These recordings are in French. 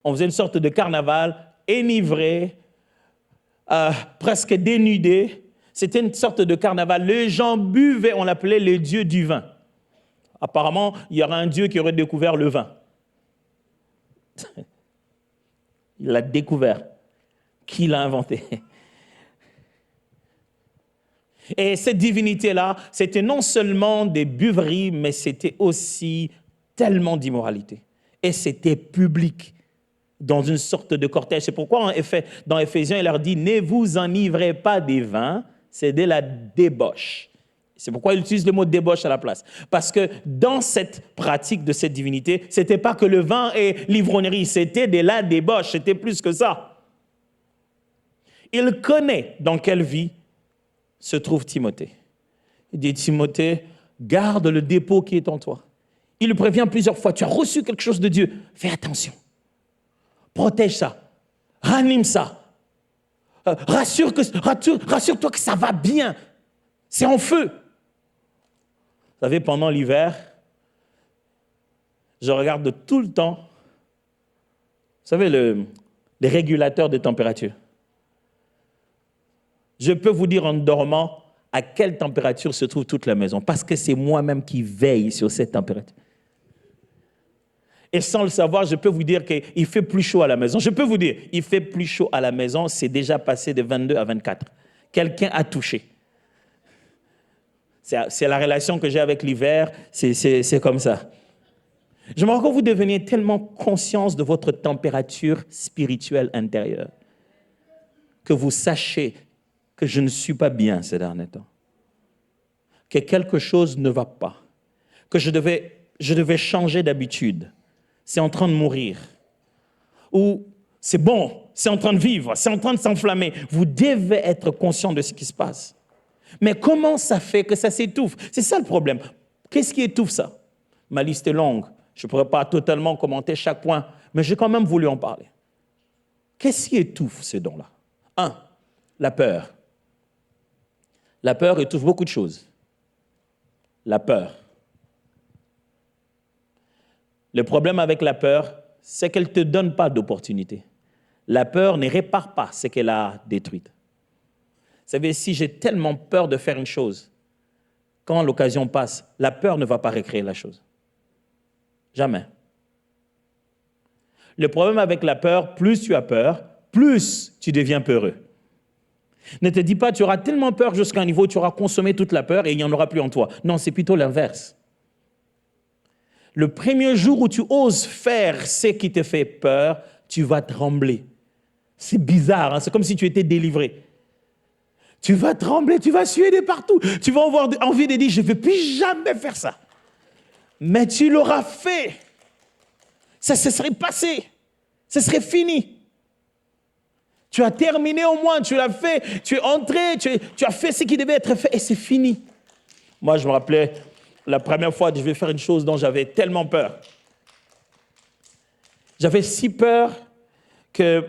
On faisait une sorte de carnaval, enivré, presque dénudé. C'était une sorte de carnaval. Les gens buvaient, on l'appelait le dieu du vin. Apparemment, il y aurait un dieu qui aurait découvert le vin. Il l'a découvert. Qui l'a inventé? Et cette divinité-là, c'était non seulement des buveries, mais c'était aussi tellement d'immoralité. Et c'était public, dans une sorte de cortège. C'est pourquoi, en effet, dans Éphésiens, il leur dit « Ne vous enivrez pas des vins, c'est de la débauche. » C'est pourquoi il utilise le mot débauche à la place. Parce que dans cette pratique de cette divinité, ce n'était pas que le vin et l'ivrognerie, c'était de la débauche, c'était plus que ça. Il connaît dans quelle vie se trouve Timothée. Il dit, Timothée, garde le dépôt qui est en toi. Il le prévient plusieurs fois, tu as reçu quelque chose de Dieu, fais attention. Protège ça, ranime ça. Rassure-toi que ça va bien. C'est en feu. Vous savez, pendant l'hiver, je regarde tout le temps, vous savez, les régulateurs de température. Je peux vous dire en dormant à quelle température se trouve toute la maison, parce que c'est moi-même qui veille sur cette température. Et sans le savoir, je peux vous dire qu'il fait plus chaud à la maison. Je peux vous dire, il fait plus chaud à la maison, c'est déjà passé de 22 à 24. Quelqu'un a touché. C'est la relation que j'ai avec l'hiver, c'est comme ça. J'aimerais que vous deveniez tellement conscients de votre température spirituelle intérieure, que vous sachiez que je ne suis pas bien ces derniers temps, que quelque chose ne va pas, que je devais changer d'habitude. C'est en train de mourir. Ou c'est bon, c'est en train de vivre, c'est en train de s'enflammer. Vous devez être conscient de ce qui se passe. Mais comment ça fait que ça s'étouffe? C'est ça le problème. Qu'est-ce qui étouffe ça? Ma liste est longue. Je ne pourrais pas totalement commenter chaque point, mais j'ai quand même voulu en parler. Qu'est-ce qui étouffe ces dons-là? 1. La peur. La peur étouffe beaucoup de choses. La peur. Le problème avec la peur, c'est qu'elle ne te donne pas d'opportunité. La peur ne répare pas ce qu'elle a détruit. Vous savez, si j'ai tellement peur de faire une chose, quand l'occasion passe, la peur ne va pas recréer la chose. Jamais. Le problème avec la peur, plus tu as peur, plus tu deviens peureux. Ne te dis pas, tu auras tellement peur jusqu'à un niveau où tu auras consommé toute la peur et il n'y en aura plus en toi. Non, c'est plutôt l'inverse. Le premier jour où tu oses faire ce qui te fait peur, tu vas trembler. C'est bizarre, hein? C'est comme si tu étais délivré. Tu vas trembler, tu vas suer de partout. Tu vas avoir envie de dire, je ne vais plus jamais faire ça. Mais tu l'auras fait. Ça se serait passé. Ce serait fini. Tu as terminé au moins, tu l'as fait. Tu es entré, tu as fait ce qui devait être fait et c'est fini. Moi, je me rappelais la première fois que je devais faire une chose dont j'avais tellement peur. J'avais si peur que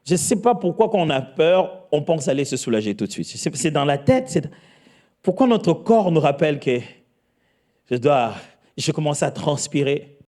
je ne sais pas pourquoi quand on a peur, on pense aller se soulager tout de suite. C'est dans la tête. Pourquoi notre corps nous rappelle que je commence à transpirer.